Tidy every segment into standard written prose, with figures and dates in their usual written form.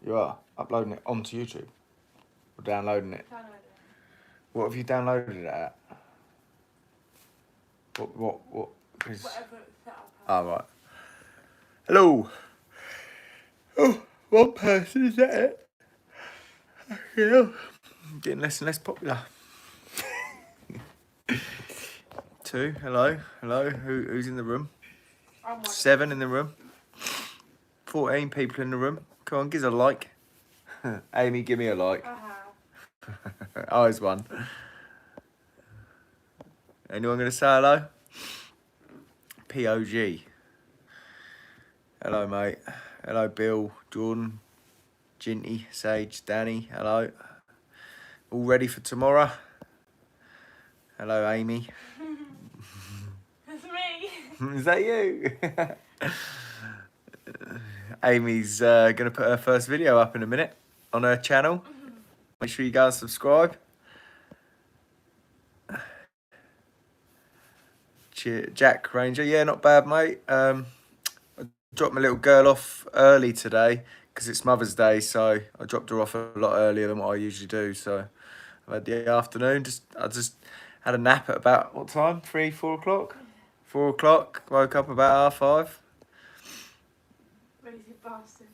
You are uploading it onto YouTube or downloading it? Downloading it. What have you downloaded it at? What? Cause... Whatever it's set up. Oh, right. Hello. Oh, one person, is that it? Yeah. Getting less and less popular. 2, hello. Who's in the room? 7 in the room. 14 people in the room. Come on, give us a like. Amy, give me a like. I was one. Anyone going to say hello? POG. Hello, mate. Hello, Bill, Jordan, Ginty, Sage, Danny. Hello. All ready for tomorrow? Hello, Amy. It's me. Is that you? Amy's going to put her first video up in a minute on her channel. Make sure you go and subscribe. Jack Ranger, yeah, not bad, mate. I dropped my little girl off early today because it's Mother's Day, so I dropped her off a lot earlier than what I usually do. So I've had the afternoon. I just had a nap at about, what time? 3, 4 o'clock? 4 o'clock. Woke up about 5:30. Lazy bastard.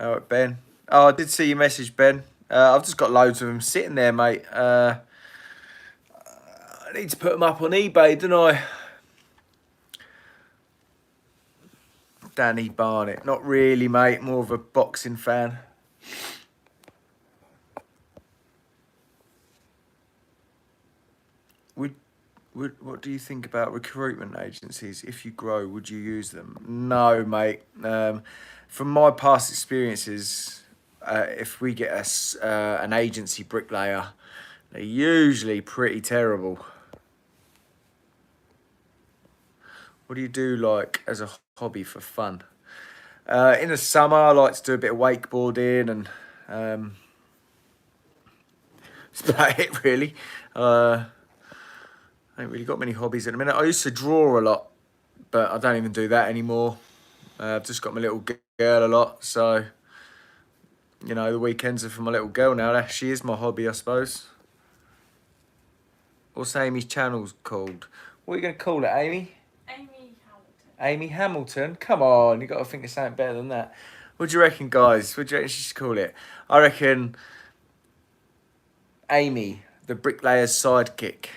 All right, Ben. Oh, I did see your message, Ben. I've just got loads of them sitting there, mate. I need to put them up on eBay, don't I? Danny Barnett. Not really, mate. More of a boxing fan. What do you think about recruitment agencies? If you grow, would you use them? No, mate. From my past experiences, if we get an agency bricklayer, they're usually pretty terrible. What do you do like as a hobby for fun? In the summer, I like to do a bit of wakeboarding and that's about it, really. I ain't really got many hobbies at the minute. I used to draw a lot, but I don't even do that anymore. I've just got my little girl a lot, so, you know, the weekends are for my little girl now. She is my hobby, I suppose. What's Amy's channel's called? What are you going to call it, Amy? Amy Hamilton. Amy Hamilton? Come on, you've got to think of something better than that. What do you reckon, guys? What do you reckon she should call it? I reckon Amy, the bricklayer's sidekick.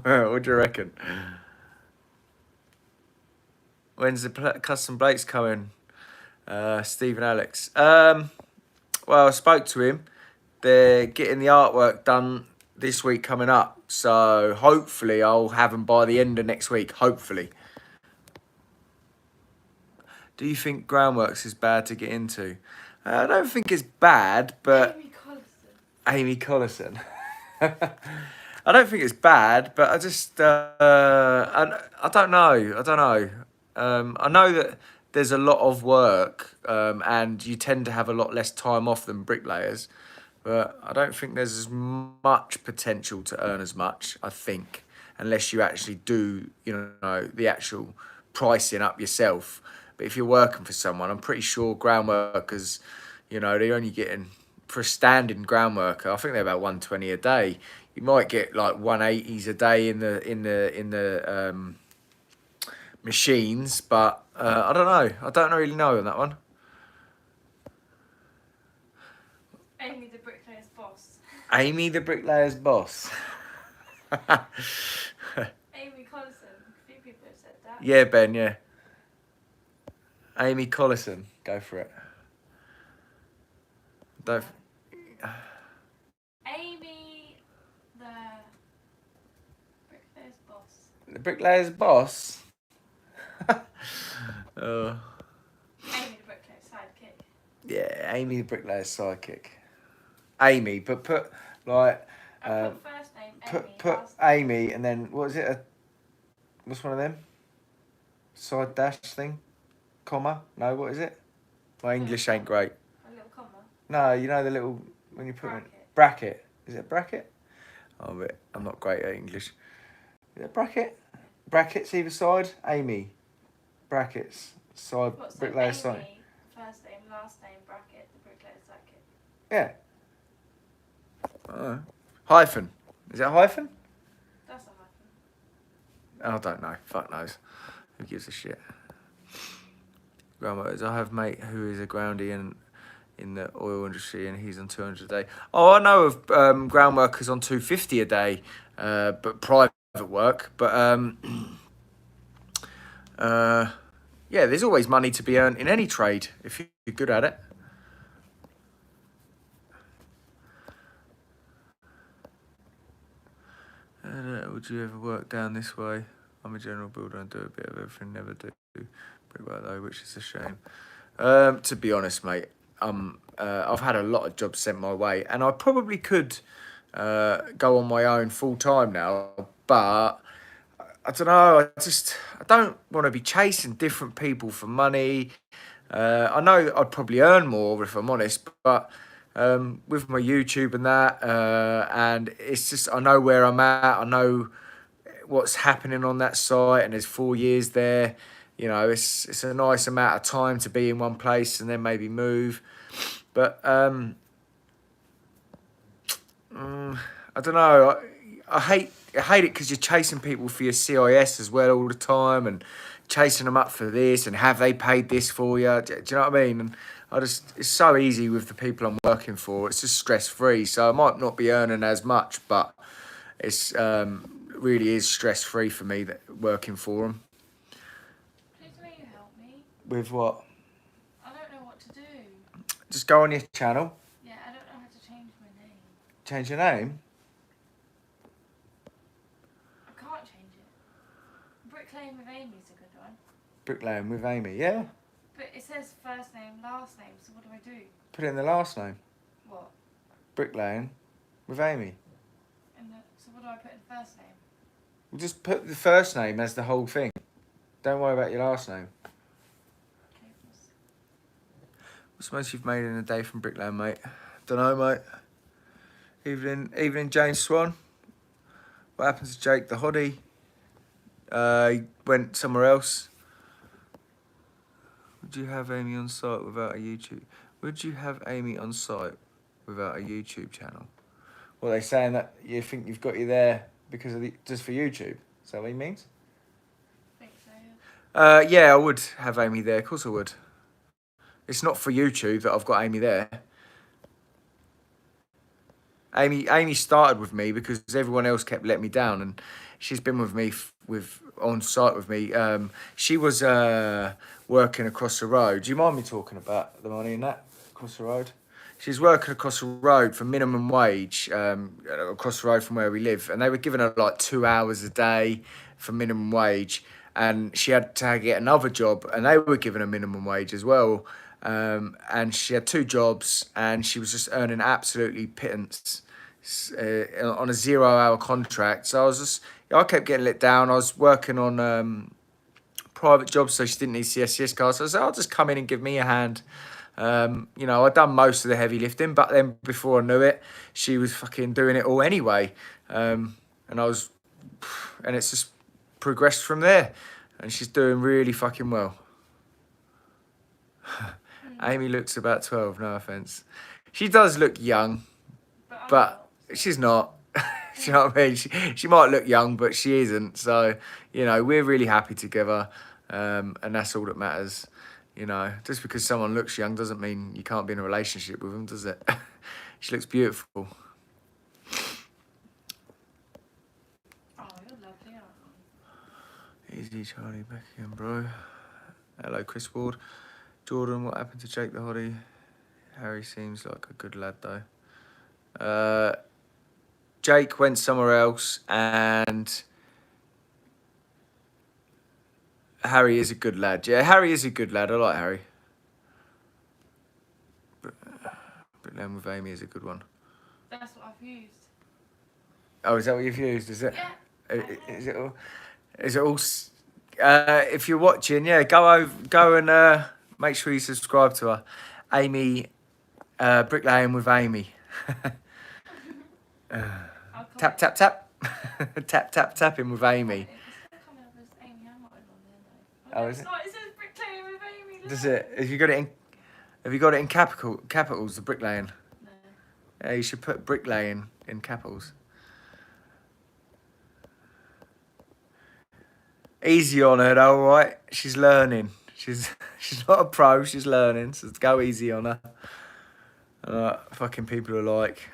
What do you reckon? When's the custom plates coming? Steve and Alex. Well, I spoke to him. They're getting the artwork done this week coming up. So hopefully I'll have them by the end of next week. Hopefully. Do you think Groundworks is bad to get into? I don't think it's bad, but... Amy Collison. I don't think it's bad, but I just... I don't know. I know that there's a lot of work and you tend to have a lot less time off than bricklayers, but I don't think there's as much potential to earn as much, I think, unless you actually do, you know, the actual pricing up yourself. But if you're working for someone, I'm pretty sure ground workers, you know, they're only getting, for a standing ground worker, I think they're about 120 a day. You might get like 180s a day in the machines, but I don't know. I don't really know on that one. Amy the bricklayer's boss. Amy the bricklayer's boss. Amy Collison. A few people have said that. Yeah, Ben, yeah. Amy Collison. Go for it. Don't... Amy the bricklayer's boss. The bricklayer's boss? Amy the bricklayer's sidekick. Yeah, Amy the bricklayer's sidekick. Amy, but put like... put first name, Amy. Put Amy and then, what is it? What's one of them? Side dash thing? Comma? No, what is it? My English ain't great. A little comma? No, you know the little, when you put bracket. Bracket. Is it a bracket? Oh, I'm not great at English. Is it a bracket? Brackets either side? Amy. Brackets. side What, so bricklayer Amy, side. first name, last name, bracket, the bricklayer sidekick. Yeah. Hyphen. Is it a hyphen? That's a hyphen. I don't know. Fuck knows. Who gives a shit? Groundworks. I have a mate who is a groundy in the oil industry, and he's on 200 a day. Oh, I know of ground workers on 250 a day, but private work. But yeah, there's always money to be earned in any trade if you're good at it. Would you ever work down this way? I'm a general builder and do a bit of everything, never do brickwork though, which is a shame. To be honest, mate, I've had a lot of jobs sent my way, and I probably could go on my own full time now, but I don't know. I don't want to be chasing different people for money. I know I'd probably earn more if I'm honest, but with my YouTube and that, and it's just I know where I'm at. I know what's happening on that site, and there's 4 years there. You know, it's a nice amount of time to be in one place and then maybe move. But I don't know. I hate it because you're chasing people for your CIS as well all the time, and chasing them up for this and have they paid this for you? Do you know what I mean? And it's so easy with the people I'm working for. It's just stress free. So I might not be earning as much, but it's really is stress free for me that working for them. Please will you help me? With what? I don't know what to do. Just go on your channel. Yeah, I don't know how to change my name. Change your name. I can't change it. Bricklaying with Amy's a good one. Bricklaying with Amy, yeah. But it says first name, last name, so what do I do? Put it in the last name. What? Bricklaying with Amy. So what do I put in first name? We'll just put the first name as the whole thing. Don't worry about your last name. Okay, What's the most you've made in a day from Brickland, mate? Don't know, mate. Evening, James Swan. What happened to Jake the Hottie? He went somewhere else. Would you have Amy on site without a YouTube? Would you have Amy on site without a YouTube channel? Well, they saying that you think you've got you there because of just for YouTube. Is that what he means? I think so, yeah. Yeah, I would have Amy there. Of course I would. It's not for YouTube that I've got Amy there. Amy started with me because everyone else kept letting me down, and she's been with me on site with me. She was working across the road. Do you mind me talking about the money in that across the road? She's working across the road for minimum wage, across the road from where we live, and they were giving her like 2 hours a day for minimum wage, and she had to get another job, and they were giving her minimum wage as well. And she had 2 jobs, and she was just earning absolutely pittance on a 0-hour contract. So I kept getting let down. I was working on private jobs, so she didn't need CSCS cards. So I said, I'll just come in and give me a hand. You know, I'd done most of the heavy lifting, but then before I knew it, she was fucking doing it all anyway. And it's just progressed from there, and she's doing really fucking well. Amy looks about 12, no offence. She does look young, but she's not. Do you know what I mean? She might look young, but she isn't. So, you know, we're really happy together, and that's all that matters. You know, just because someone looks young doesn't mean you can't be in a relationship with them, does it? She looks beautiful. Oh, you're lovely, aren't you? Easy, Charlie, back again, bro. Hello, Chris Ward. Jordan, what happened to Jake the Hottie? Harry seems like a good lad, though. Jake went somewhere else, and Harry is a good lad. Yeah, Harry is a good lad. I like Harry. But then with Amy is a good one. That's what I've used. Oh, is that what you've used? Is it? Yeah. Is it all? Is it all? If you're watching, yeah, go and make sure you subscribe to her, Amy, Bricklaying with Amy. Tap tap tap, tapping with Amy. It's not coming up as Amy Hamilton on there, though. Oh, is it? It says Bricklaying with Does it? Have you got it in? Have you got it in capitals? The bricklaying. No. Yeah, you should put bricklaying in capitals. Easy on her, though, right? She's learning. She's not a pro. She's learning. So go easy on her. Fucking people are like.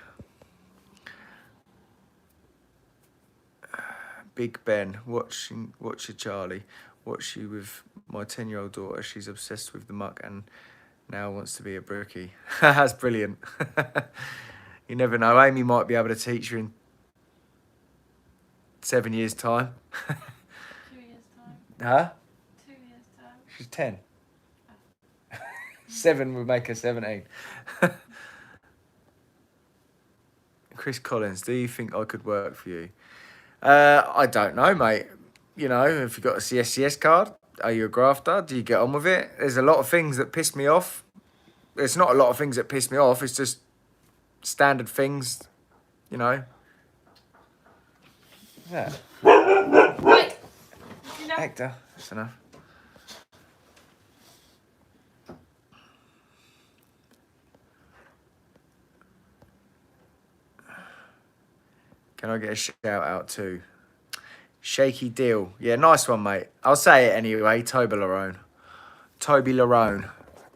Big Ben, watch your Charlie. Watch you with my 10-year-old daughter. She's obsessed with the muck and now wants to be a brickie. That's brilliant. You never know. Amy might be able to teach you in 7 years' time. 2 years' time. Huh? 2 years' time. She's 10. 7 would make her 17. Chris Collins, do you think I could work for you? I don't know, mate. You know, if you've got a CSCS card, are you a grafter? Do you get on with it? There's a lot of things that piss me off. There's not a lot of things that piss me off. It's just standard things, you know. Yeah. Right. Enough. Hector, that's enough. Can I get a shout out to Shaky Deal? Yeah, nice one, mate. I'll say it anyway. Toblerone.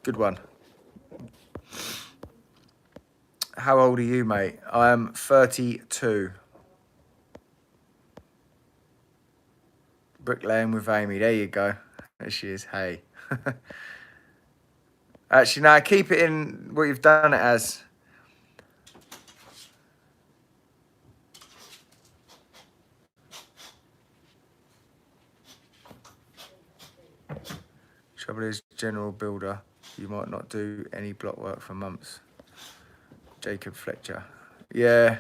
Good one. How old are you, mate? I am 32. Bricklaying with Amy. There you go. There she is. Hey. Actually, no, keep it in what you've done it as. Trouble is, general builder, you might not do any block work for months. Jacob Fletcher. Yeah.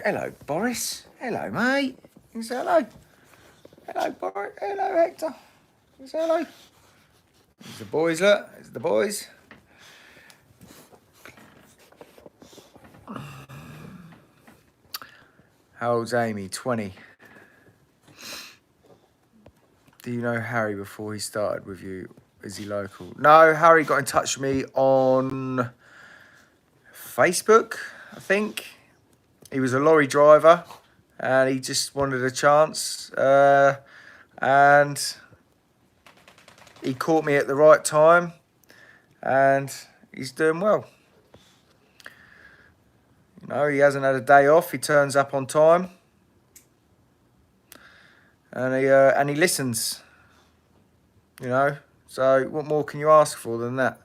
Hello, Boris. Hello, mate. You say hello. Hello, Boris. Hello, Hector. You say hello. There's the boys, look. There's the boys. How old's Amy? 20. Do you know Harry before he started with you? Is he local? No, Harry got in touch with me on Facebook, I think. He was a lorry driver and he just wanted a chance. And he caught me at the right time and he's doing well. You know, he hasn't had a day off. He turns up on time. And he listens, you know. So what more can you ask for than that?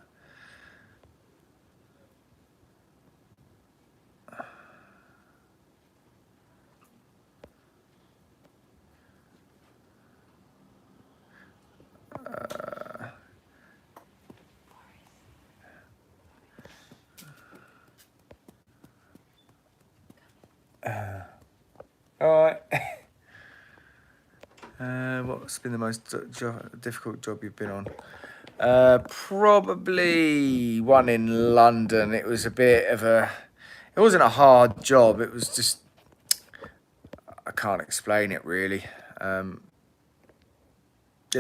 All right. What's been the most difficult job you've been on? Probably one in London. It was a bit of a... It wasn't a hard job. It was just... I can't explain it, really. It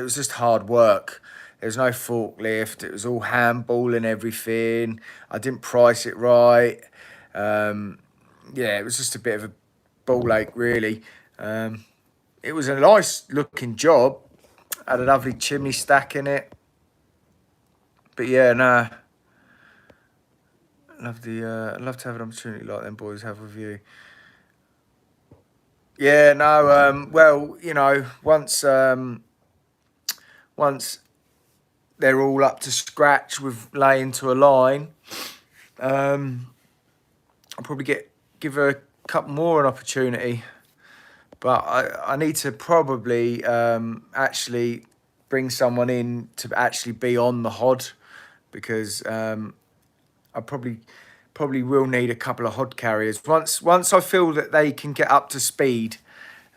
was just hard work. There was no forklift. It was all handball and everything. I didn't price it right. Yeah, it was just a bit of a ball ache, really. It was a nice looking job. Had a lovely chimney stack in it. But yeah, nah. I'd love to have an opportunity like them boys have with you. Yeah, no, well, you know, once they're all up to scratch with laying to a line, I'll probably give her a couple more an opportunity. But I need to probably actually bring someone in to actually be on the hod, because I probably will need a couple of hod carriers. Once I feel that they can get up to speed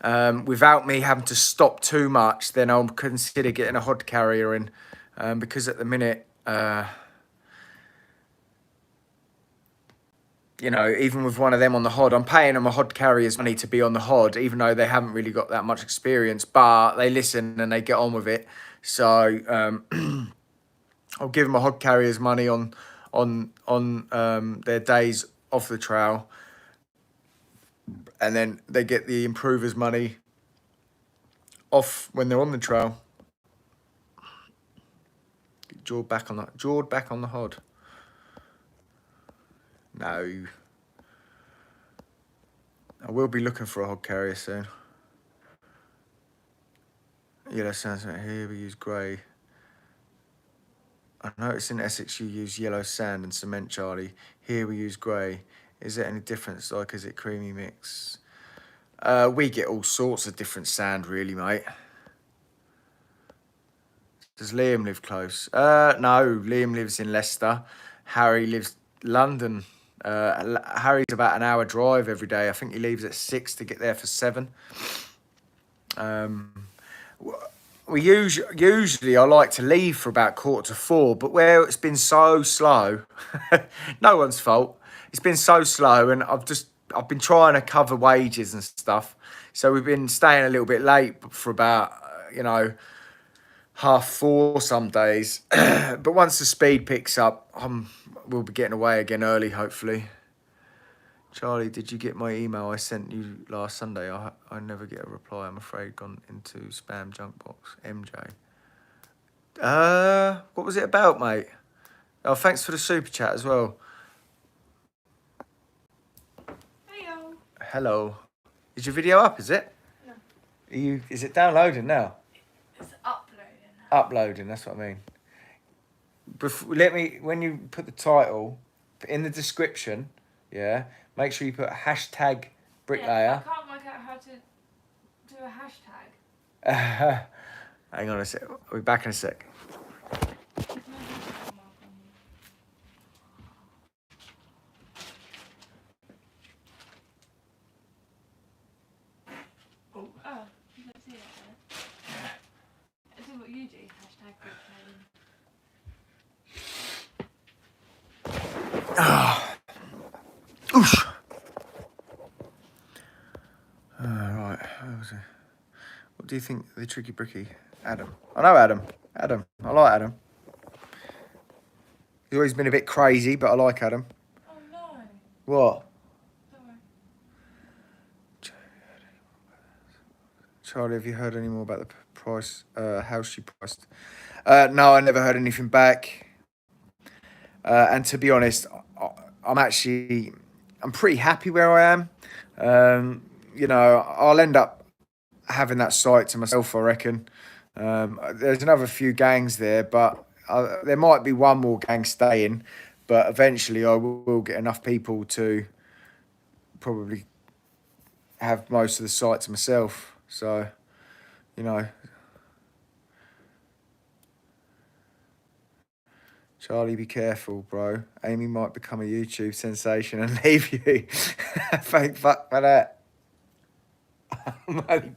without me having to stop too much, then I'll consider getting a hod carrier in, because at the minute you know, even with one of them on the hod, I'm paying them a hod carrier's money to be on the hod, even though they haven't really got that much experience, but they listen and they get on with it. So I'll give them a hod carrier's money on their days off the trail, and then they get the improver's money off when they're on the trail. Jawed back on the hod. No. I will be looking for a hod carrier soon. Yeah, that sounds right. Here we use grey. I noticed in Essex you use yellow sand and cement, Charlie. Here we use grey. Is there any difference? Like, is it creamy mix? We get all sorts of different sand, really, mate. Does Liam live close? No, Liam lives in Leicester. Harry lives London. Harry's about an hour drive every day. I think he leaves at 6 to get there for 7. We usually I like to leave for about 3:45, but where it's been so slow, no one's fault. It's been so slow, and I've been trying to cover wages and stuff, so we've been staying a little bit late for about 4:30 some days. But once the speed picks up, we'll be getting away again early, hopefully. Charlie, did you get my email I sent you last Sunday? I never get a reply. I'm afraid gone into spam junk box. MJ. What was it about, mate? Oh, thanks for the super chat as well. Hello. Hello. Is your video up, is it? No. Is it downloading now? It's uploading. Uploading, that's what I mean. When you put the title in the description, yeah, make sure you put hashtag Bricklayer. Yeah, I can't work out how to do a hashtag. Hang on a sec. I'll be back in a sec. There's no hashtag mark on here. Oh, you don't see that there. Do what you do, hashtag Bricklaying. Oosh. Right. What do you think of the tricky bricky? Adam. I know Adam. Adam. I like Adam. He's always been a bit crazy, but I like Adam. Oh no. What? Don't worry. Charlie, have you heard any more about the price, house she priced? No, I never heard anything back. And to be honest, I'm pretty happy where I am. I'll end up having that site to myself, I reckon. There's another few gangs there, but there might be one more gang staying, but eventually I will get enough people to probably have most of the site to myself. So, Charlie, be careful, bro. Amy might become a YouTube sensation and leave you. Thank fuck for that. I'm only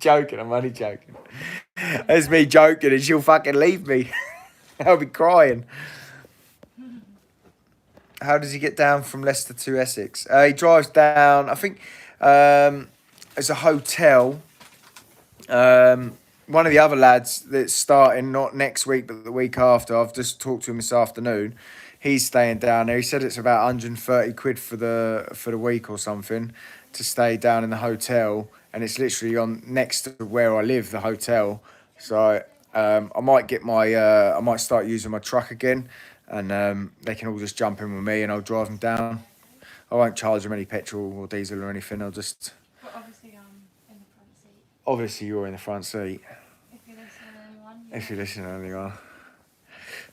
joking. It's me joking and she'll fucking leave me. I'll be crying. How does he get down from Leicester to Essex? He drives down, I think it's a hotel. One of the other lads that's starting not next week but the week after, I've just talked to him this afternoon. He's staying down there. He said it's about 130 quid for the week or something to stay down in the hotel, and it's literally on next to where I live, the hotel. So I might start using my truck again, and they can all just jump in with me and I'll drive them down. I won't charge them any petrol or diesel or anything. I'll just. But obviously I'm in the front seat. Obviously you're in the front seat. If you listen to anyone. If you listen to anyone.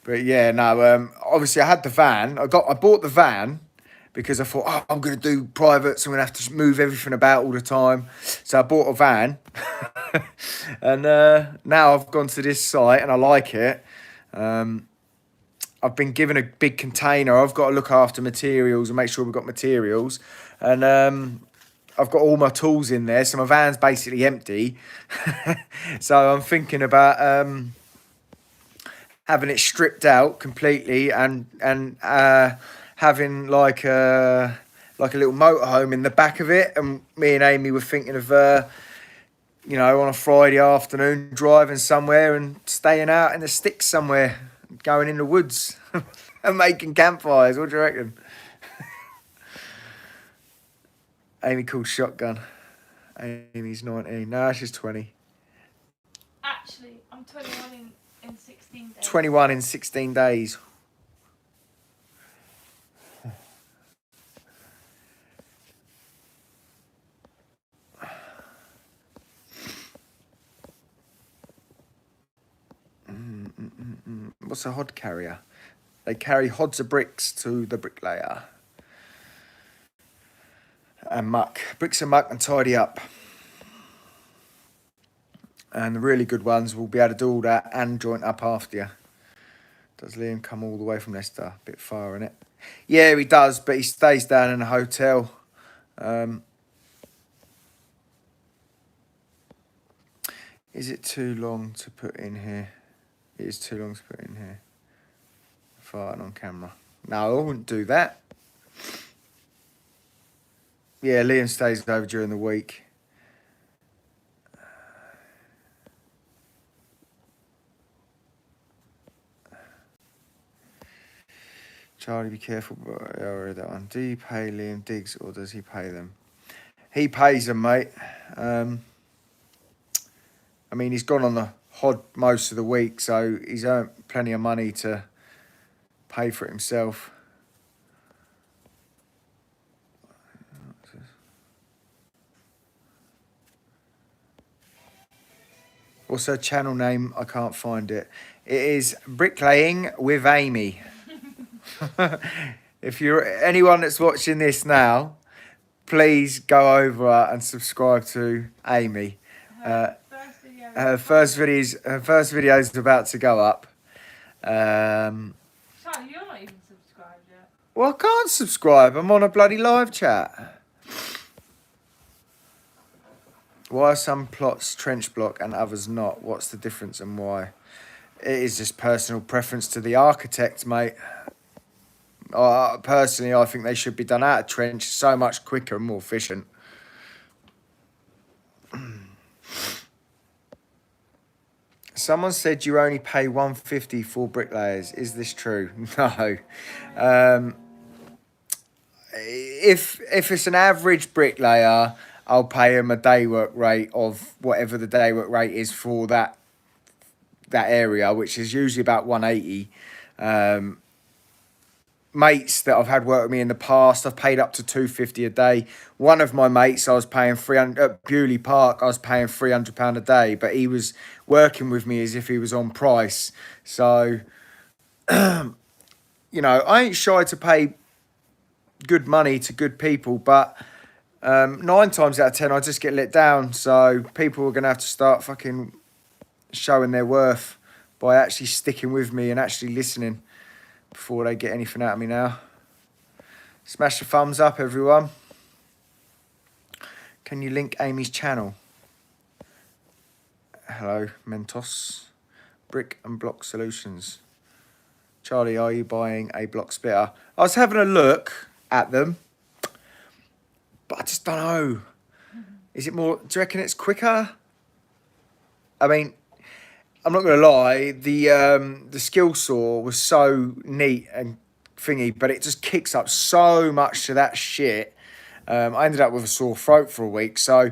But yeah, no. Obviously I had the van. I bought the van because I thought, I'm going to do privates. I'm going to have to move everything about all the time. So I bought a van. And now I've gone to this site and I like it. I've been given a big container. I've got to look after materials and make sure we've got materials. And I've got all my tools in there. So my van's basically empty. So I'm thinking about having it stripped out completely and having like a like a little motorhome in the back of it, and me and Amy were thinking of, you know, on a Friday afternoon driving somewhere and staying out in the sticks somewhere, going in the woods and making campfires. What do you reckon? Amy called shotgun. Amy's 19. No, she's 20. Actually, I'm 21 in 16 days. 21 in 16 days. What's a hod carrier? They carry hods of bricks to the bricklayer. And muck. Bricks and muck and tidy up. And the really good ones will be able to do all that and joint up after you. Does Liam come all the way from Leicester? A bit far, innit? Yeah, he does, but he stays down in a hotel. Is it too long to put in here? It is too long to put in here. Farting on camera. No, I wouldn't do that. Yeah, Liam stays over during the week. Charlie, be careful. I read that one. Do you pay Liam digs or does he pay them? He pays them, mate. I mean, he's gone on the hod most of the week, so he's earned plenty of money to pay for it himself. What's her channel name? I can't find it. It is Bricklaying with Amy. If you're anyone that's watching this now, please go over and subscribe to Amy. Her first video is about to go up. Charlie, you're not even subscribed yet. Well, I can't subscribe. I'm on a bloody live chat. Why are some plots trench block and others not? What's the difference and why? It is just personal preference to the architect, mate. Personally, I think they should be done out of trench. So much quicker and more efficient. Someone said you only pay $150 for bricklayers. Is this true? No. If it's an average bricklayer, I'll pay him a day work rate of whatever the day work rate is for that area, which is usually about 180. Mates that I've had work with me in the past, I've paid up to $250 a day. One of my mates, I was paying $300 at Bewley Park. I was paying £300 a day, but he was working with me as if he was on price. So, you know, I ain't shy to pay good money to good people, but 9 times out of 10, I just get let down. So people are gonna have to start fucking showing their worth by actually sticking with me and actually listening before they get anything out of me now. Smash the thumbs up, everyone. Can you link Amy's channel? Hello, Mentos. Brick and Block Solutions. Charlie, are you buying a block splitter? I was having a look at them, but I just don't know. Is it more, do you reckon it's quicker? I mean, I'm not going to lie, the skill saw was so neat and thingy, but it just kicks up so much to that shit. I ended up with a sore throat for a week, so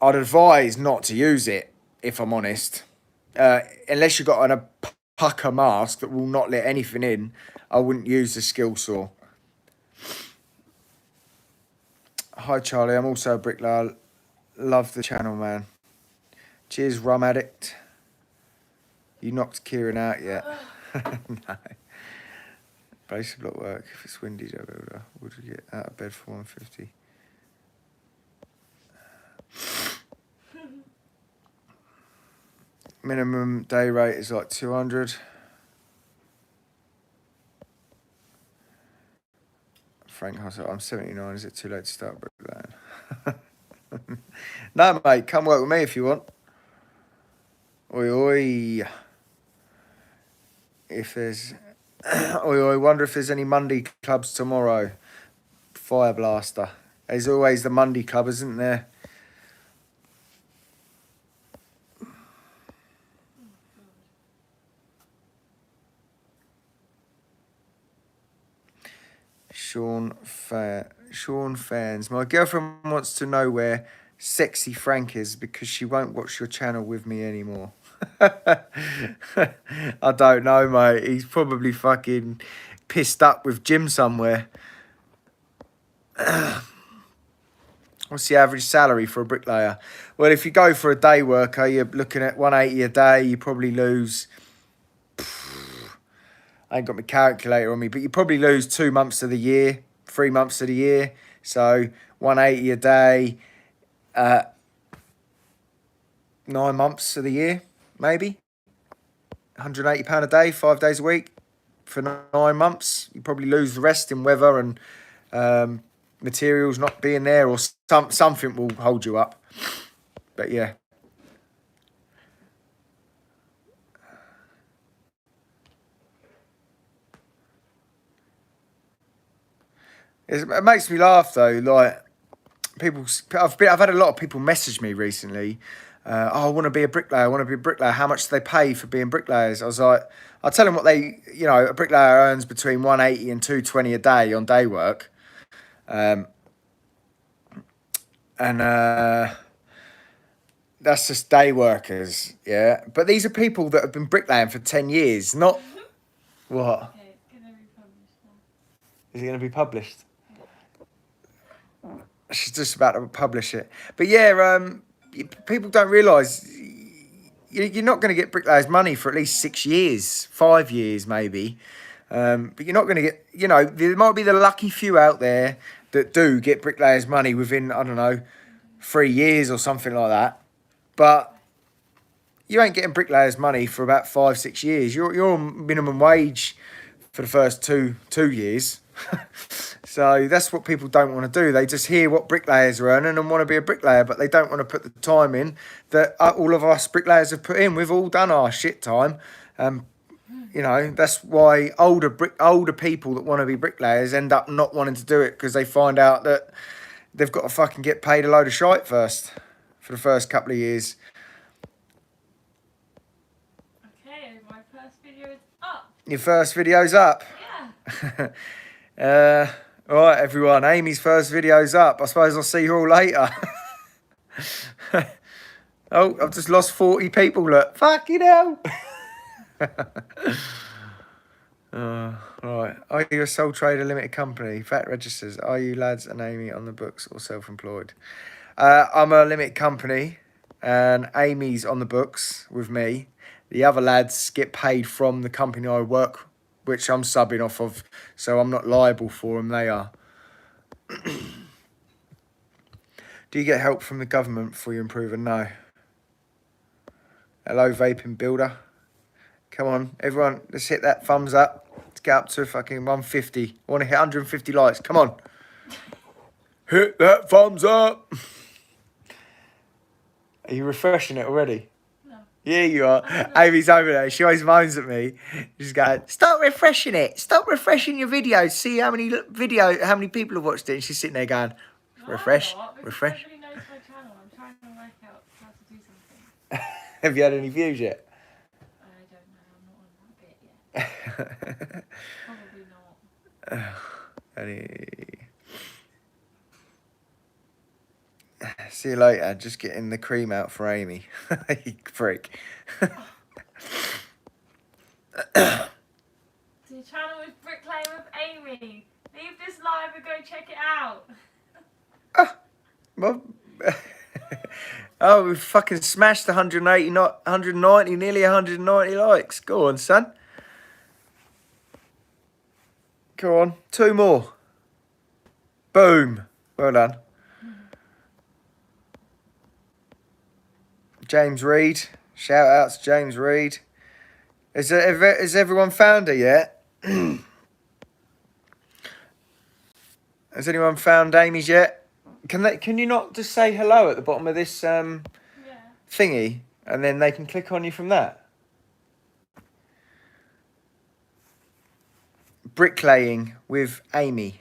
I'd advise not to use it, if I'm honest. Unless you've got a pucker mask that will not let anything in, I wouldn't use the skill saw. Hi, Charlie. I'm also a bricklayer. Love the channel, man. Cheers, rum addict. You knocked Kieran out yet? No. Basic block work. If it's windy, would you get out of bed for 150? Minimum day rate is like 200. Frank Hustle, I'm 79. Is it too late to start bricklaying? No, mate. Come work with me if you want. Oi, oi. If there's... oi, oi. Wonder if there's any Monday clubs tomorrow. Fire Blaster. There's always the Monday Club, isn't there? Sean fans. My girlfriend wants to know where Sexy Frank is because she won't watch your channel with me anymore. I don't know, mate. He's probably fucking pissed up with Jim somewhere. What's the average salary for a bricklayer? Well, if you go for a day worker, you're looking at 180 a day. You probably lose... I ain't got my calculator on me, but you probably lose 2 months of the year, 3 months of the year. So 180 a day, 9 months of the year, maybe. £180 a day, 5 days a week for 9 months. You probably lose the rest in weather and materials not being there, or something will hold you up. But yeah. It makes me laugh though. Like I've had a lot of people message me recently. Oh, I want to be a bricklayer. I want to be a bricklayer. How much do they pay for being bricklayers? I was like, I'll tell them what a bricklayer earns between 180 and 220 a day on day work. That's just day workers, yeah. But these are people that have been bricklaying for 10 years, not what? Okay, it's going to be published now. Is it going to be published? She's just about to publish it. But yeah, people don't realise you're not going to get bricklayers' money for at least 6 years, 5 years maybe. But you're not going to get, there might be the lucky few out there that do get bricklayers' money within, I don't know, 3 years or something like that. But you ain't getting bricklayers' money for about 5, 6 years. You're on minimum wage for the first two years. So that's what people don't want to do. They just hear what bricklayers are earning and want to be a bricklayer, but they don't want to put the time in that all of us bricklayers have put in. We've all done our shit time. That's why older people that want to be bricklayers end up not wanting to do it, because they find out that they've got to fucking get paid a load of shite first for the first couple of years. Okay, my first video is up. Your first video's up? Yeah. All right, everyone. Amy's first video's up. I suppose I'll see you all later. Oh, I've just lost 40 people. Look. Fucking hell. Right. Are you a sole trader limited company? VAT registers. Are you lads and Amy on the books or self-employed? I'm a limited company and Amy's on the books with me. The other lads get paid from the company I work, which I'm subbing off of, so I'm not liable for them, they are. Do you get help from the government before you improve? And no. Hello, vaping builder. Come on, everyone, let's hit that thumbs up. Let's get up to fucking 150. I want to hit 150 likes. Come on. Hit that thumbs up. Are you refreshing it already? No. Yeah, you are. Amy's over there. She always moans at me. She's going, stop refreshing it. Stop refreshing your videos. See how many people have watched it. And she's sitting there going, refresh, refresh. Nobody knows my channel. I'm trying to work out how to do something. Have you had any views yet? I don't know. I'm not on that bit yet. Probably not. See you later. Just getting the cream out for Amy. You freak. So your channel is Bricklaying with Amy. Leave this live and go check it out. Oh, we fucking smashed 180, not 190, nearly 190 likes. Go on, son. Go on. 2 more. Boom. Well done. James Reed. Shout out to James Reed. Has everyone found her yet? Has anyone found Amy's yet? Can you not just say hello at the bottom of this thingy, and then they can click on you from that? Bricklaying with Amy.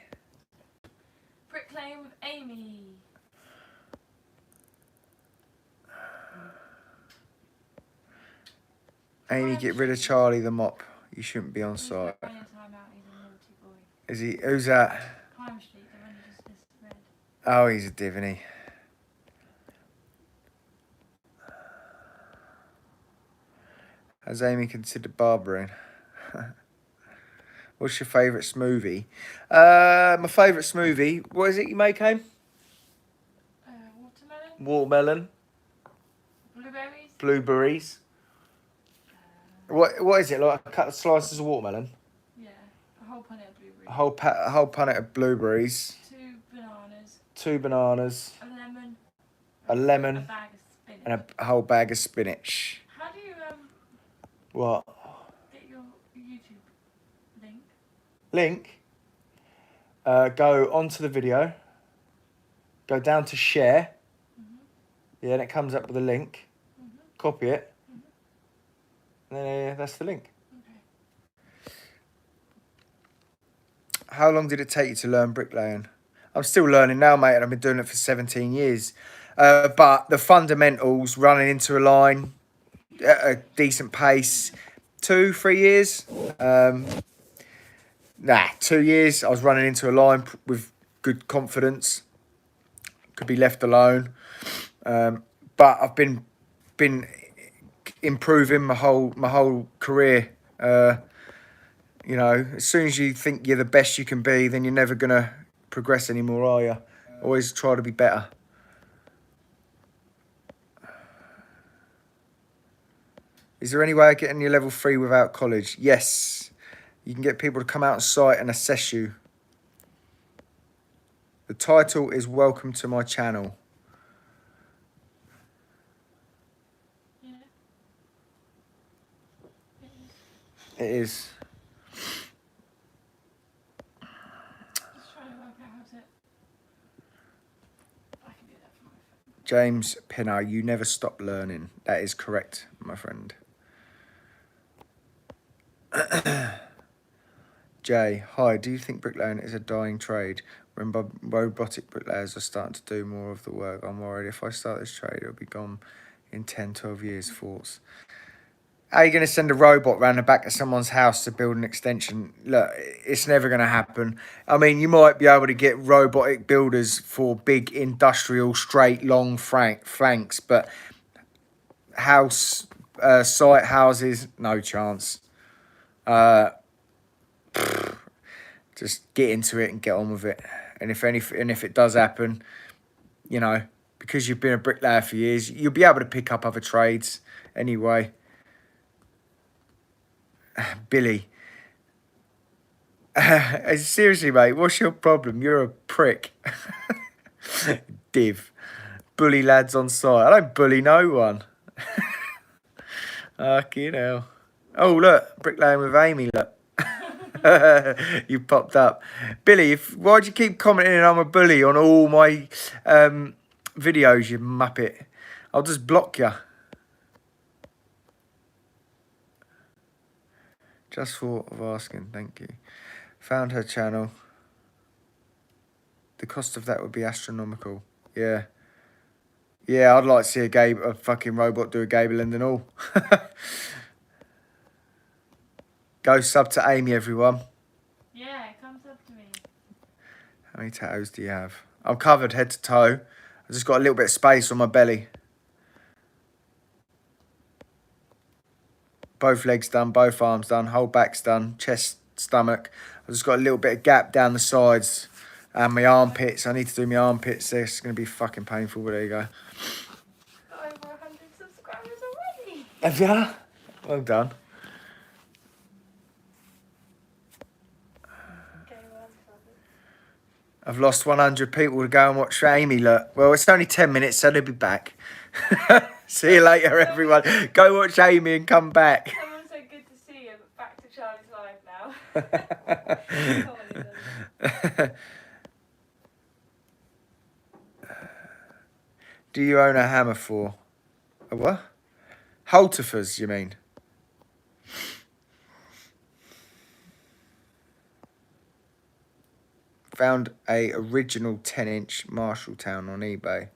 get rid of Charlie the mop. You shouldn't be on He's site. got plenty of time out, he's a naughty boy. Is he? Who's that? Prime Street, the one you just read. Oh, he's a div, isn't he? Has Amy considered barbering? What's your favourite smoothie? My favourite smoothie. What is it you make, Aim? Watermelon. Watermelon. Blueberries. Blueberries. What is it? Like a cut of slices of watermelon? Yeah, a whole punnet of blueberries. A whole punnet of blueberries. 2 bananas. 2 bananas. A lemon. A lemon. A bag of spinach. And a whole bag of spinach. How do you What? get your YouTube link? Link. Go onto the video. Go down to share. Yeah, and it comes up with a link. Copy it. And then that's the link. Okay. How long did it take you to learn bricklaying? I'm still learning now, mate, and I've been doing it for 17 years. But the fundamentals, running into a line at a decent pace, 2-3 years. 2 years. I was running into a line with good confidence. Could be left alone. But I've been improving my whole career. You know, as soon as you think you're the best you can be, then you're never gonna progress anymore, are you? Always try to be better. Is there any way of getting your level 3 without college? Yes. You can get people to come out on site and assess you. The title is Welcome to my channel. Yeah. It is. Just trying to work out how to. I can do that from my phone. James Pinner, you never stop learning. That is correct, my friend. Jay, hi, do you think bricklaying is a dying trade? When robotic bricklayers are starting to do more of the work, I'm worried if I start this trade, it'll be gone in 10, 12 years. Thoughts? How are you going to send a robot round the back of someone's house to build an extension? Look, it's never going to happen. I mean, you might be able to get robotic builders for big industrial, straight, long flanks, but site houses, no chance. Just get into it and get on with it. And if it does happen, you know, because you've been a bricklayer for years, you'll be able to pick up other trades anyway. Billy. Seriously, mate, what's your problem? You're a prick. Div. Bully lads on site. I don't bully no one. Fucking hell. Oh, look. Bricklaying with Amy, look. You popped up. Billy, why'd you keep commenting I'm a bully on all my videos, you muppet? I'll just block you. Just thought of asking, thank you. Found her channel. The cost of that would be astronomical. Yeah. Yeah, I'd like to see a fucking robot do a gable end and all. Go sub to Amy, everyone. Yeah, come sub to me. How many tattoos do you have? I'm covered head to toe. I just got a little bit of space on my belly. Both legs done, both arms done, whole back's done, chest, stomach. I've just got a little bit of gap down the sides and my armpits. I need to do my armpits. It's going to be fucking painful, but there you go. Got over 100 subscribers already. Have ya? Well done. I've lost 100 people to go and watch Amy. Look, well, it's only 10 minutes, so they'll be back. See you later, everyone. Go watch Amy and come back. Someone said good to see you, but back to Charlie's live now. Do you own a hammer for? A what? Haltifers, you mean? Found a original 10-inch Marshalltown on eBay.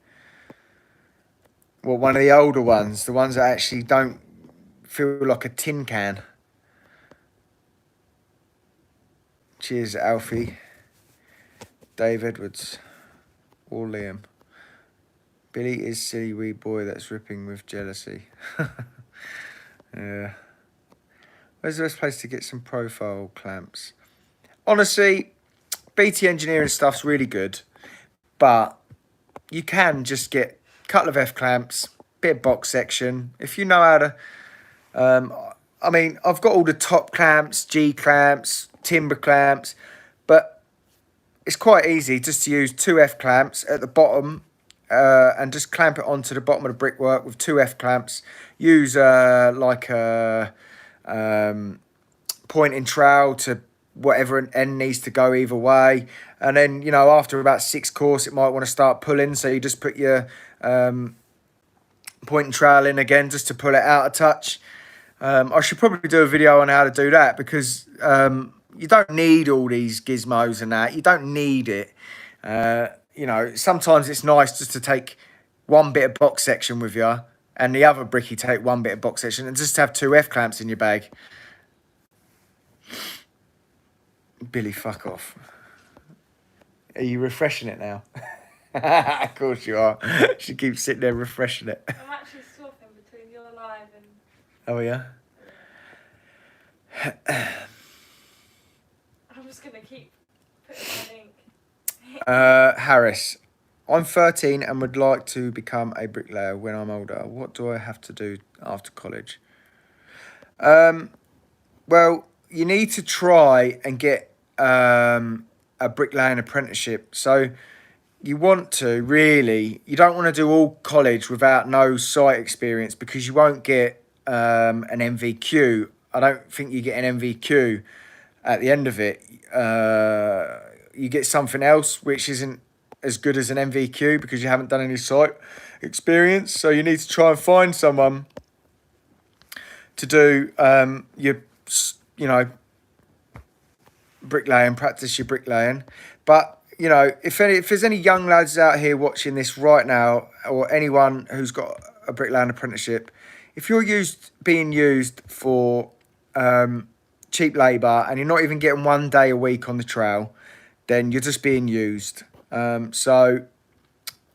Well, one of the older ones, the ones that actually don't feel like a tin can. Cheers, Alfie, Dave Edwards, or Liam. Billy is silly wee boy that's ripping with jealousy. Yeah. Where's the best place to get some profile clamps? Honestly, BT engineering stuff's really good, but you can just get a couple of F clamps, bit of box section. If you know how to, I mean, I've got all the top clamps, G clamps, timber clamps, but it's quite easy just to use 2 F clamps at the bottom and just clamp it onto the bottom of the brickwork with 2 F clamps. Use like a pointing trowel to whatever end needs to go either way. And then, you know, after about 6 course, it might want to start pulling. So you just put your pointing trowel in again just to pull it out a touch. I should probably do a video on how to do that because you don't need all these gizmos and that. You don't need it. You know, sometimes it's nice just to take one bit of box section with you and the other bricky take one bit of box section and just have 2 F clamps in your bag. Billy, fuck off. Are you refreshing it now? Of course you are. She keeps sitting there refreshing it. I'm actually swapping between your live and... Oh, yeah? I'm just going to keep putting my link. Harris, I'm 13 and would like to become a bricklayer when I'm older. What do I have to do after college? Well, you need to try and get a bricklaying apprenticeship. So you want to really, you don't want to do all college without no site experience because you won't get an MVQ. I don't think you get an MVQ at the end of it. You get something else which isn't as good as an MVQ because you haven't done any site experience. So you need to try and find someone to do your, you know, bricklaying, practice your bricklaying. But, you know, if there's any young lads out here watching this right now or anyone who's got a bricklaying apprenticeship, if you're being used for cheap labour and you're not even getting 1 day a week on the trowel, then you're just being used. So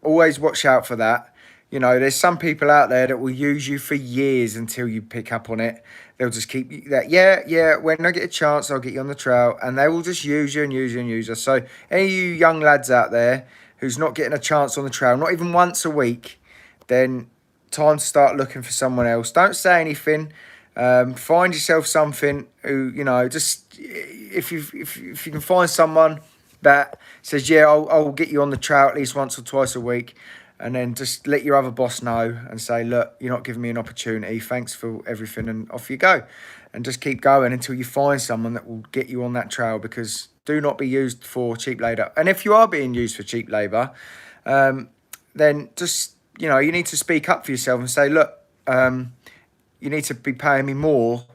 always watch out for that. You know, there's some people out there that will use you for years until you pick up on it. They'll just keep that, yeah, when I get a chance, I'll get you on the trowel. And they will just use you and use you and use you. So any of you young lads out there who's not getting a chance on the trowel, not even once a week, then time to start looking for someone else. Don't say anything. Find yourself something who, you know, just if you can find someone that says, yeah, I'll get you on the trowel at least once or twice a week. And then just let your other boss know and say, look, you're not giving me an opportunity. Thanks for everything. And off you go. And just keep going until you find someone that will get you on that trowel, because do not be used for cheap labour. And if you are being used for cheap labour, then just, you know, you need to speak up for yourself and say, look, you need to be paying me more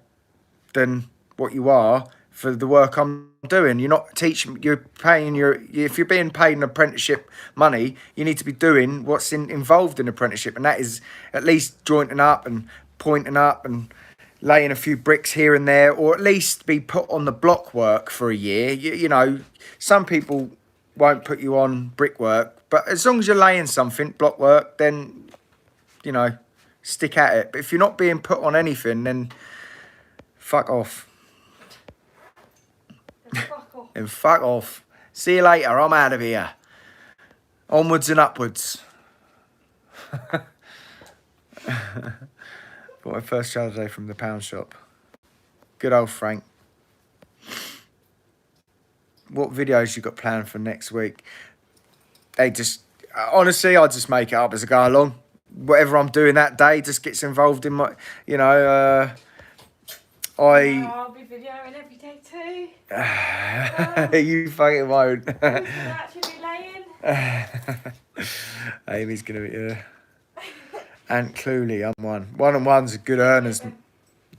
than what you are for the work I'm doing. You're not teaching, you're paying if you're being paid an apprenticeship money, you need to be doing what's involved in apprenticeship. And that is at least jointing up and pointing up and laying a few bricks here and there, or at least be put on the block work for a year. You know, some people won't put you on brickwork, but as long as you're laying something, block work, then, you know, stick at it. But if you're not being put on anything, then fuck off. And fuck off. See you later. I'm out of here. Onwards and upwards. Bought my first shower today from the pound shop. Good old Frank. What videos you got planned for next week? Honestly, I just make it up as I go along. Whatever I'm doing that day just gets involved in my, you know, I'll be videoing every day too. You fucking won't. Who's going to actually be laying? Amy's going to be here. And Cluley, I'm one. 1-on-ones are good earners.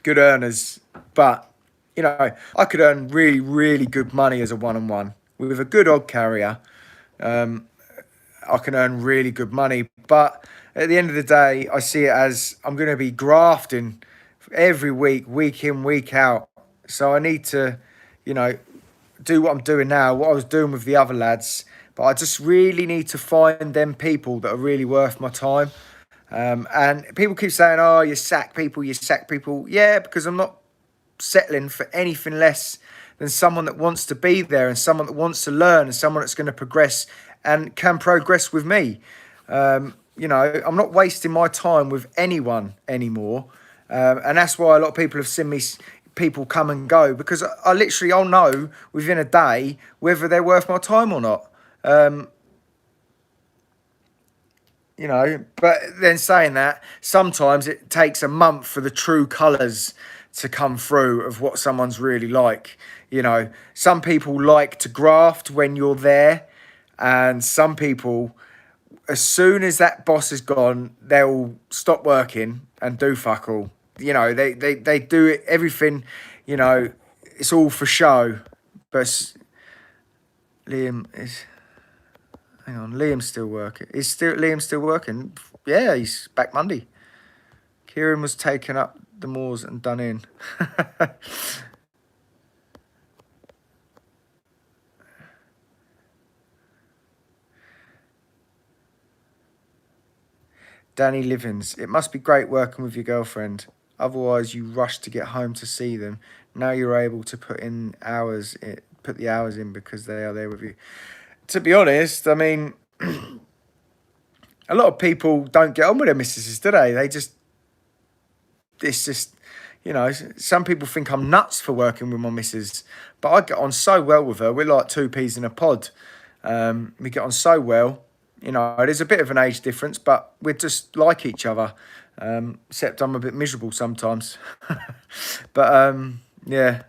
Good earners. But, you know, I could earn really, really good money as a 1-on-1. With a good odd carrier, I can earn really good money. But at the end of the day, I see it as I'm going to be grafting every week, week in, week out. So I need to, you know, do what I'm doing now, what I was doing with the other lads. But I just really need to find them people that are really worth my time. And people keep saying, oh, you sack people, you sack people. Yeah, because I'm not settling for anything less than someone that wants to be there and someone that wants to learn and someone that's going to progress and can progress with me. You know, I'm not wasting my time with anyone anymore. And that's why a lot of people have seen me, people come and go, because I'll know within a day whether they're worth my time or not. You know, but then saying that, sometimes it takes a month for the true colours to come through of what someone's really like. You know, some people like to graft when you're there, and some people, as soon as that boss is gone, they'll stop working and do fuck all. You know, they do it, everything, you know, it's all for show. But Liam is... Hang on, Liam's still working. Liam's still working? Yeah, he's back Monday. Kieran was taken up the moors and done in. Danny Livins, it must be great working with your girlfriend. Otherwise, you rush to get home to see them. Now you're able to put the hours in because they are there with you. To be honest, I mean, a lot of people don't get on with their missuses, do they? It's just, you know, some people think I'm nuts for working with my missus, but I get on so well with her. We're like two peas in a pod. We get on so well. You know, there's a bit of an age difference, but we're just like each other. Except I'm a bit miserable sometimes. But, yeah.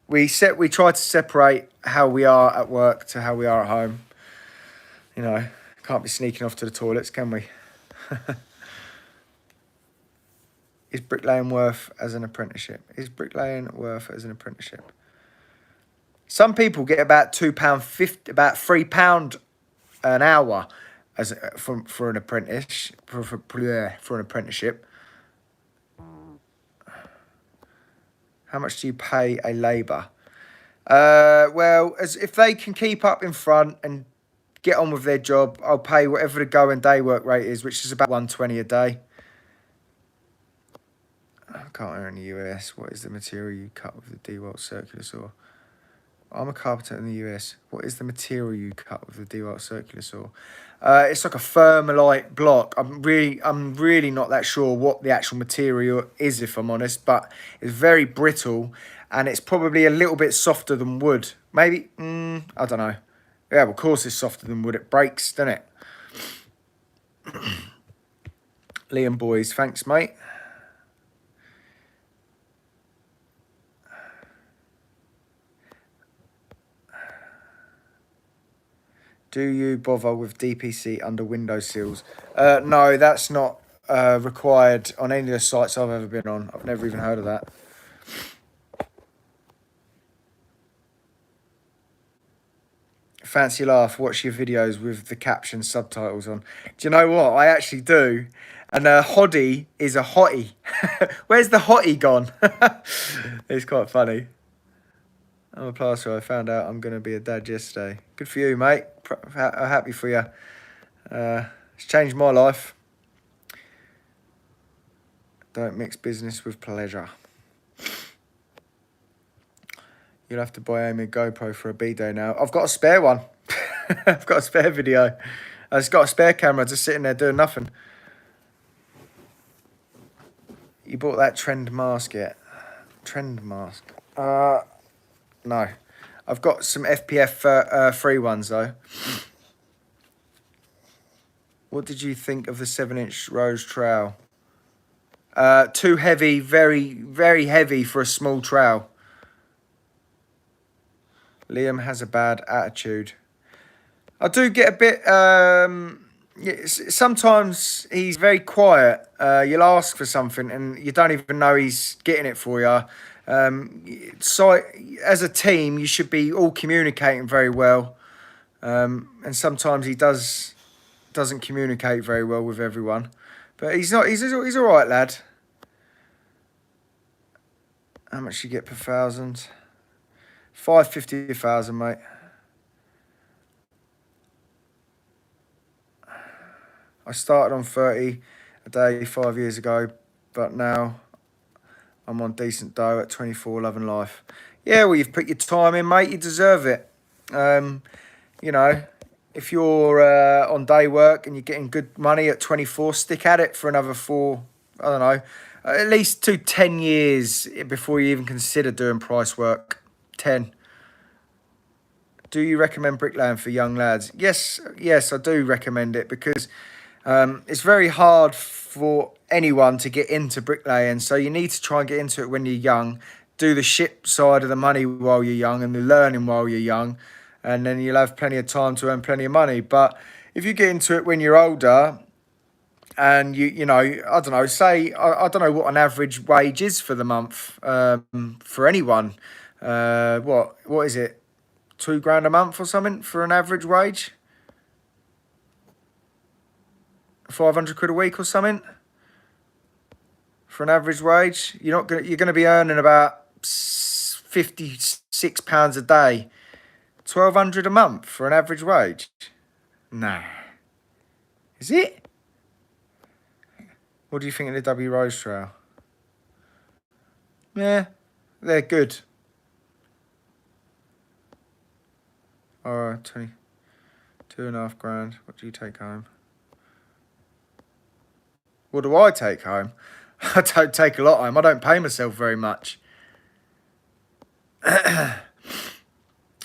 We try to separate how we are at work to how we are at home. You know, can't be sneaking off to the toilets, can we? Is bricklaying worth as an apprenticeship? Is bricklaying worth as an apprenticeship? Some people get about £2.50, about £3 an hour for an apprentice for an apprenticeship. How much do you pay a labourer? Well, if they can keep up in front and get on with their job, I'll pay whatever the go and day work rate is, which is about £120 a day. I can't earn in the US. What is the material you cut with the DeWalt circular saw? I'm a carpenter in the US. What is the material you cut with the DeWalt circular saw? It's like a thermalite block. I'm really not that sure what the actual material is, if I'm honest, but it's very brittle and it's probably a little bit softer than wood. Maybe, I don't know. Yeah, well, of course it's softer than wood. It breaks, doesn't it? Liam Boys, thanks, mate. Do you bother with DPC under window sills? No, that's not required on any of the sites I've ever been on. I've never even heard of that. Fancy laugh, watch your videos with the caption subtitles on. Do you know what? I actually do. And Hoddy is a hottie. Where's the hottie gone? It's quite funny. I'm a plasterer. I found out I'm going to be a dad yesterday. Good for you, mate. I'm happy for you. It's changed my life. Don't mix business with pleasure. You'll have to buy Amy a GoPro for a B-day now. I've got a spare one. I've got a spare video. I've just got a spare camera just sitting there doing nothing. You bought that trend mask yet? Trend mask? No. I've got some FPF free ones though. What did you think of the 7-inch rose trowel? Too heavy, very, very heavy for a small trowel. Liam has a bad attitude. I do get a bit... sometimes he's very quiet. You'll ask for something and you don't even know he's getting it for you. So as a team, you should be all communicating very well. And sometimes he doesn't communicate very well with everyone. But he's not. He's all right, lad. How much you get per 1,000? 550 a 1,000, mate. I started on 30 a day 5 years ago, but now I'm on decent dough at 24, loving life. Yeah, well, you've put your time in, mate. You deserve it. You know, if you're on day work and you're getting good money at 24, stick at it for another 4, I don't know, at least 10 years before you even consider doing price work. 10. Do you recommend bricklaying for young lads? Yes, I do recommend it because it's very hard for anyone to get into bricklaying. So you need to try and get into it when you're young. Do the shit side of the money while you're young and the learning while you're young. And then you'll have plenty of time to earn plenty of money. But if you get into it when you're older and you know, I don't know, say, I don't know what an average wage is for the month for anyone. What is it? £2,000 a month or something for an average wage? 500 quid a week or something for an average wage. You're gonna be earning about £56 a day. 1,200 a month for an average wage. Nah. Is it? What do you think of the W Rose Trail? Yeah, they're good. Alright, 22.5 grand. What do you take home? What do I take home? I don't take a lot home. I don't pay myself very much.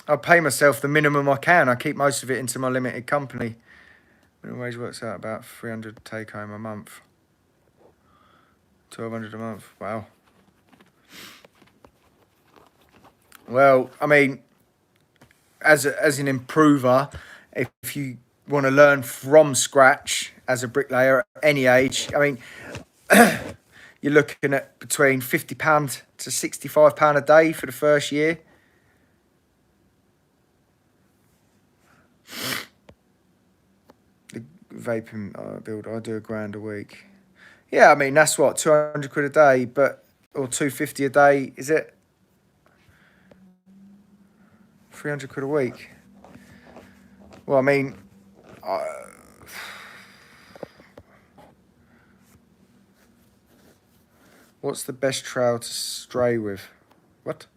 I pay myself the minimum I can. I keep most of it into my limited company. Minimum wage works out about 300 take home a month. 1,200 a month. Wow. Well, I mean, as an improver, if you want to learn from scratch as a bricklayer at any age, I mean, you're looking at between £50 to £65 a day for the first year. The vaping build, I do £1,000 a week. Yeah, I mean, that's what, 200 quid a day, but, or 250 a day, is it? 300 quid a week. Well, I mean, what's the best trail to stray with? What?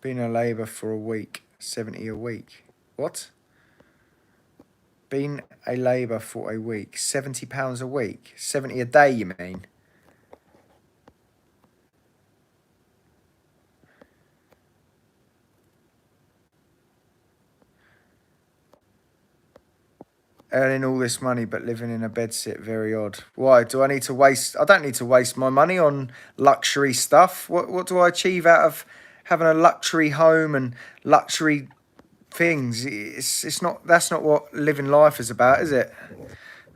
Being a labour for a week, 70 a week. What? Being a labour for a week, £70 a week, 70 a day, you mean? Earning all this money but living in a bedsit, very odd. Why? Do I need to waste... I don't need to waste my money on luxury stuff. What do I achieve out of having a luxury home and luxury things? It's not... That's not what living life is about, is it?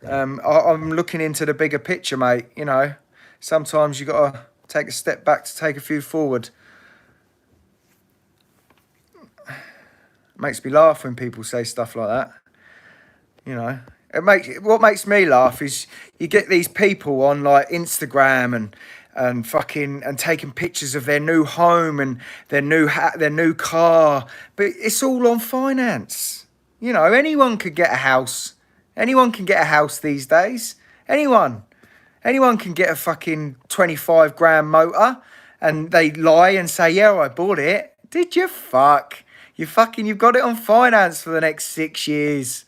I'm looking into the bigger picture, mate. You know, sometimes you got to take a step back to take a few forward. It makes me laugh when people say stuff like that. You know, what makes me laugh is you get these people on like Instagram and taking pictures of their new home and their new car, but it's all on finance. You know, anyone could get a house. Anyone can get a house these days. Anyone can get a fucking 25 grand motor, and they lie and say, "Yeah, I bought it." Did you fuck? You've got it on finance for the next 6 years.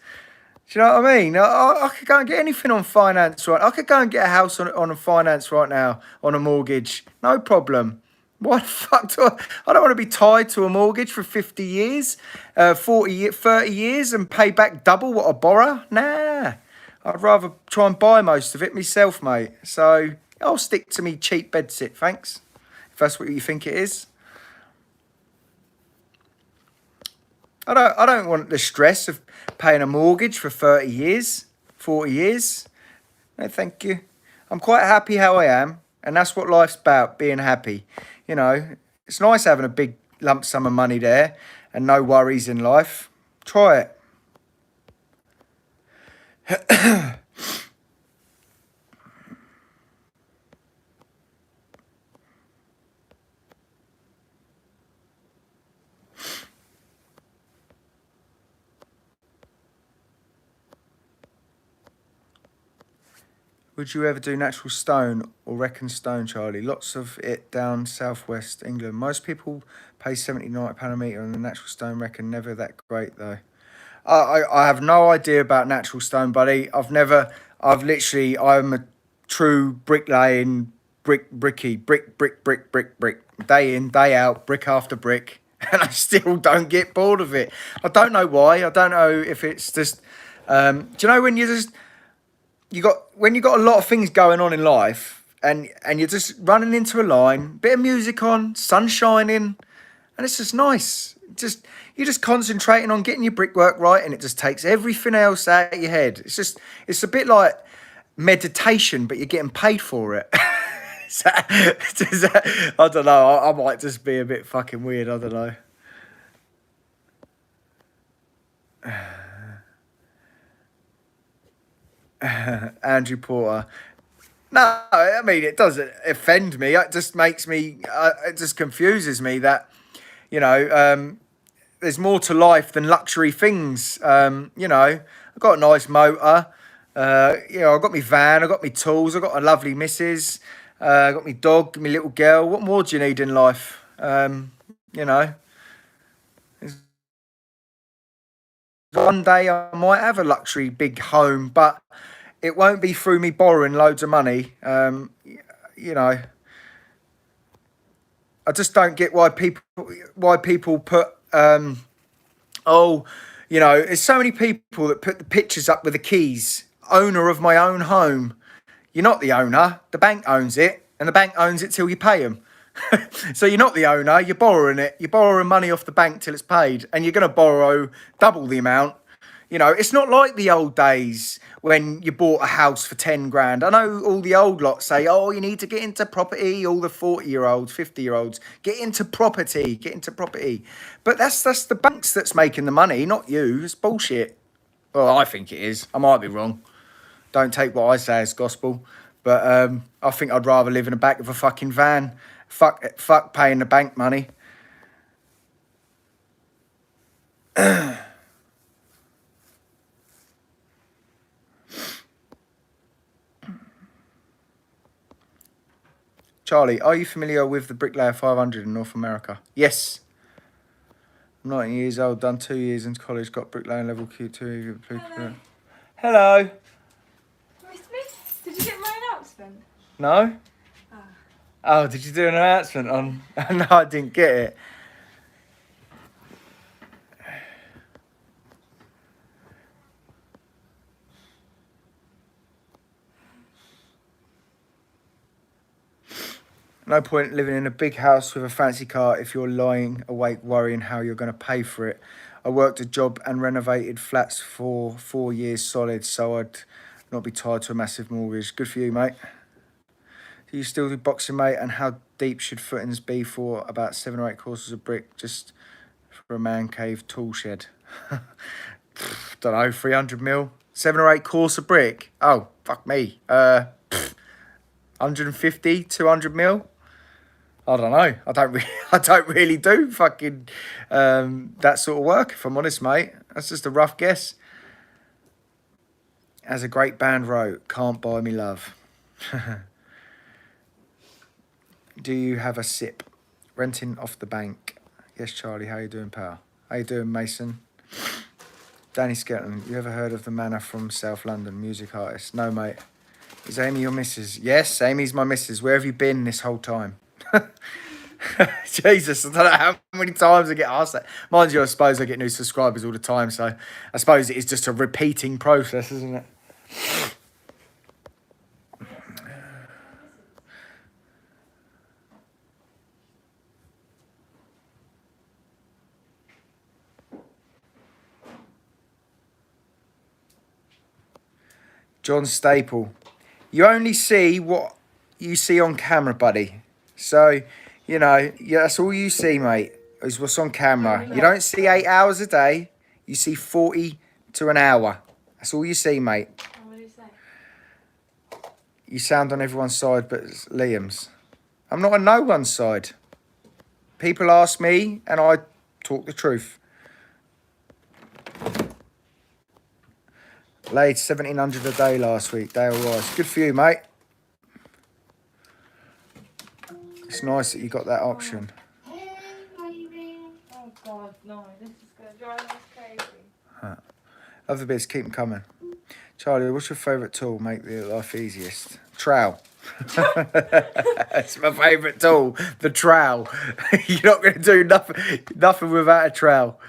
Do you know what I mean? I could go and get anything on finance right. I could go and get a house on a finance right now, on a mortgage. No problem. What the fuck do I don't want to be tied to a mortgage for 50 years, 30 years and pay back double what I borrow. Nah. I'd rather try and buy most of it myself, mate. So I'll stick to me cheap bedsit, thanks. If that's what you think it is. I don't want the stress of paying a mortgage for 30 years, 40 years. No, thank you. I'm quite happy how I am. And that's what life's about, being happy. You know, it's nice having a big lump sum of money there and no worries in life. Try it. Would you ever do natural stone or reckon stone, Charlie? Lots of it down southwest England. Most people pay £70, £90 a metre, and the natural stone reckon never that great though. I have no idea about natural stone, buddy. I'm a true bricklaying, brick, day in, day out, brick after brick, and I still don't get bored of it. I don't know why. I don't know if it's just, do you know when when you got a lot of things going on in life and you're just running into a line, bit of music on, sun shining, and it's just nice. You're just concentrating on getting your brickwork right, and it just takes everything else out of your head. It's a bit like meditation, but you're getting paid for it. I don't know. I might just be a bit fucking weird. I don't know. Andrew Porter. No, I mean, it doesn't offend me. It just makes me, it just confuses me that, you know, there's more to life than luxury things. You know, I've got a nice motor. You know, I've got my van, I've got my tools, I've got a lovely missus, I've got my dog, my little girl. What more do you need in life? You know, one day I might have a luxury big home, but it won't be through me borrowing loads of money. You know, I just don't get why people put, oh, you know, there's so many people that put the pictures up with the keys. Owner of my own home. You're not the owner. The bank owns it, and the bank owns it till you pay them. So you're not the owner. You're borrowing it. You're borrowing money off the bank till it's paid, and you're going to borrow double the amount. You know, it's not like the old days when you bought a house for 10 grand. I know all the old lots say, oh, you need to get into property. All the 40-year-olds, 50-year-olds, get into property. But that's the banks that's making the money, not you. It's bullshit. Well, I think it is. I might be wrong. Don't take what I say as gospel. But I think I'd rather live in the back of a fucking van. Fuck paying the bank money. Charlie, are you familiar with the Bricklayer 500 in North America? Yes. I'm 19 years old, done 2 years into college, got bricklaying level Q2. Hello. Hello. Missed me? Did you get my announcement? No? Oh, did you do an announcement on... No, I didn't get it. No point living in a big house with a fancy car if you're lying awake worrying how you're going to pay for it. I worked a job and renovated flats for 4 years solid, so I'd not be tied to a massive mortgage. Good for you, mate. Do you still do boxing, mate? And how deep should footings be for about 7 or 8 courses of brick just for a man cave tool shed? Don't know, 300 mil? 7 or 8 course of brick? Oh, fuck me. 150, 200 mil? I don't know. I don't really do fucking that sort of work, if I'm honest, mate. That's just a rough guess. As a great band wrote, can't buy me love. Do you have a sip? Renting off the bank. Yes, Charlie. How you doing, pal? How you doing, Mason? Danny Skelton. You ever heard of the Manor from South London, music artist? No, mate. Is Amy your missus? Yes, Amy's my missus. Where have you been this whole time? Jesus, I don't know how many times I get asked that. Mind you, I suppose I get new subscribers all the time, so I suppose it is just a repeating process, isn't it? John Staple. You only see what you see on camera, buddy. So, you know, yeah, that's all you see, mate, is what's on camera. You don't see 8 hours a day. You see 40 to an hour. That's all you see, mate. What do you say? You sound on everyone's side but Liam's. I'm not on no one's side. People ask me and I talk the truth. Laid 1,700 a day last week. Day all right. Good for you, mate. It's nice that you got that option. Oh God, no! This is gonna drive us crazy. Other bits, keep them coming. Charlie, what's your favourite tool? Make the life easiest. Trowel. It's my favourite tool. The trowel. You're not going to do nothing without a trowel.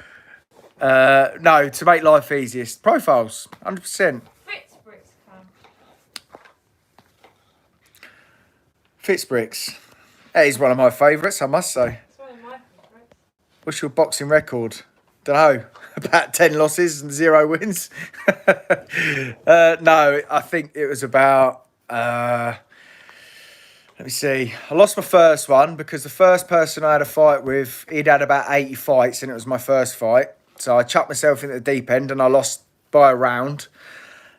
No, to make life easiest. Profiles, 100%. Fitz bricks come. Fitz bricks. That is one of my favourites, I must say. It's one of my favourites. What's your boxing record? Don't know. About 10 losses and 0 wins. No, I think it was about... let me see. I lost my first one because the first person I had a fight with, he'd had about 80 fights and it was my first fight. So I chucked myself into the deep end and I lost by a round.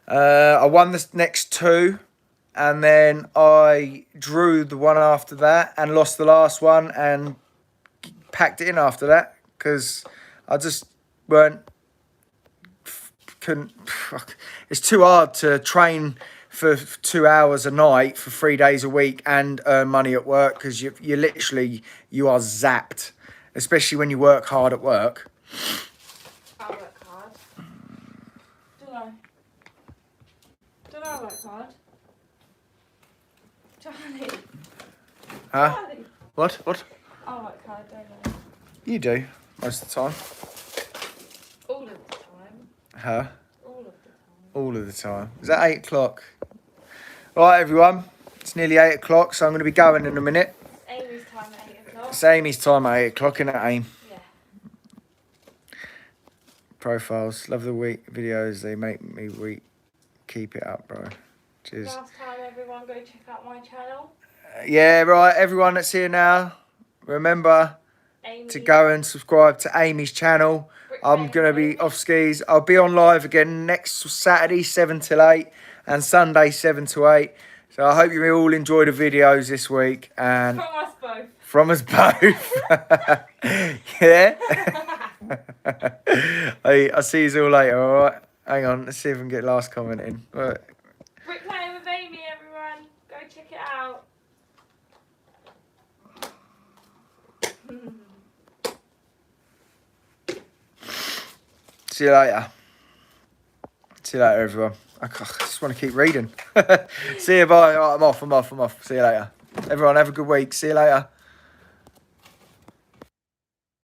I won the next 2 and then I drew the one after that and lost the last one and packed it in after that because I just couldn't. It's too hard to train for 2 hours a night for 3 days a week and earn money at work because you are zapped, especially when you work hard at work. I work hard. Don't I work hard? Charlie. Huh? Charlie. What? I work hard, don't I? You do most of the time. All of the time. Huh? All of the time. All of the time. Is that 8 o'clock? Right, everyone. It's nearly 8 o'clock, so I'm going to be going in a minute. It's Amy's time at 8 o'clock. It's Amy's time at 8 o'clock, innit, Aim? Yeah. Profiles. Love the week videos. They make me weak. Keep it up, bro. Cheers. Last time, everyone, go check out my channel. Yeah, right. Everyone that's here now, remember Amy. to go and subscribe to Amy's channel. I'm going to be off skis. I'll be on live again next Saturday, 7 till 8. And Sunday, 7 to 8. So I hope you all enjoy the videos this week. And From us both. Yeah? I'll see you all later, alright? Hang on, let's see if we can get last comment in. Bricklaying with Amy, everyone. Go check it out. See you later. See you later, everyone. I just want to keep reading. See you, bye. Right, I'm off. See you later. Everyone, have a good week. See you later.